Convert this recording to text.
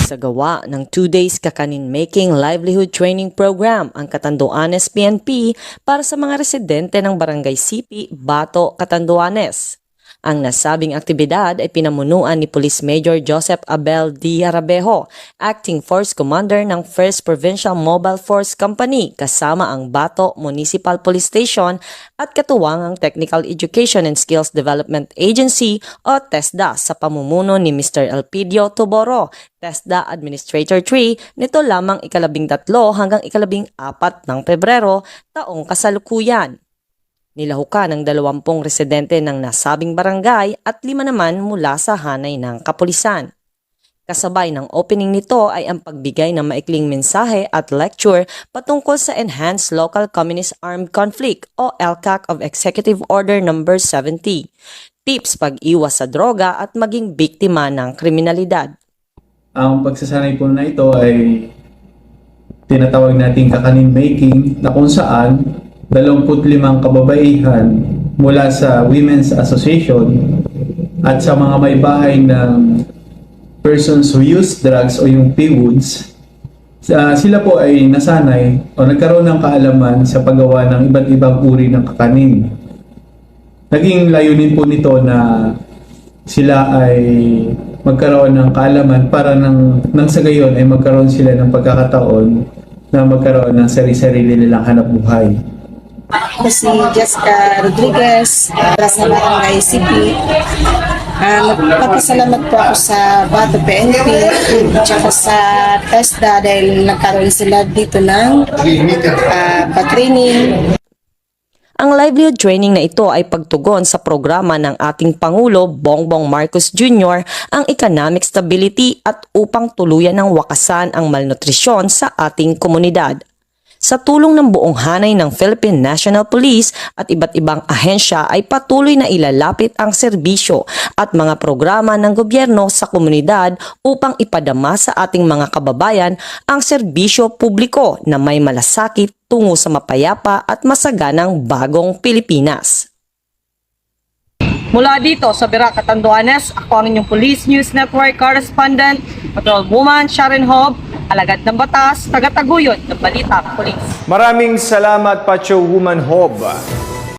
Nagsagawa ng 2 days kakanin making livelihood training program ang Catanduanes PNP para sa mga residente ng Barangay Sipi, Bato, Catanduanes. Ang nasabing aktibidad ay pinamunuan ni Police Major Joseph Abel D. Arabejo, Acting Force Commander ng 1st Provincial Mobile Force Company kasama ang Bato Municipal Police Station at katuwangang Technical Education and Skills Development Agency o TESDA sa pamumuno ni Mr. Elpidio Toboro, TESDA Administrator 3 nito lamang 13 hanggang 14 ng Pebrero taong kasalukuyan. Nilahukan ng 20 residente ng nasabing barangay at 5 naman mula sa hanay ng kapulisan. Kasabay ng opening nito ay ang pagbigay ng maikling mensahe at lecture patungkol sa Enhanced Local Communist Armed Conflict o ELCAC of Executive Order No. 70, tips pag-iwas sa droga at maging biktima ng kriminalidad. Ang pagsasanay po na ito ay tinatawag nating kakanin making na kung saan 25 kababaihan mula sa Women's Association at sa mga may bahay ng persons who use drugs o yung PWODs, sila po ay nasanay o nagkaroon ng kaalaman sa paggawa ng iba't ibang uri ng kakanin. Naging layunin po nito na sila ay magkaroon ng kaalaman para nang sa gayon ay magkaroon sila ng pagkakataon na magkaroon ng sarili-sarili nilang hanap buhay. Ako si Jessica Rodriguez, para sa Barangay Sipi. Nagpapasalamat po ako sa Bato PNP at sa TESDA dahil nagkaroon sila dito ng pa-training. Ang livelihood training na ito ay pagtugon sa programa ng ating Pangulo Bongbong Marcos Jr. ang economic stability at upang tuluyan ng wakasan ang malnutrisyon sa ating komunidad. Sa tulong ng buong hanay ng Philippine National Police at iba't ibang ahensya ay patuloy na ilalapit ang serbisyo at mga programa ng gobyerno sa komunidad upang ipadama sa ating mga kababayan ang serbisyo publiko na may malasakit tungo sa mapayapa at masaganang bagong Pilipinas. Mula dito sa Bira, Catanduanes, ako ang inyong Police News Network Correspondent, Patrolwoman Sharon Hob, alagad ng batas, tagataguyod ng Balitang Pulis. Maraming salamat, Patrolwoman Hob.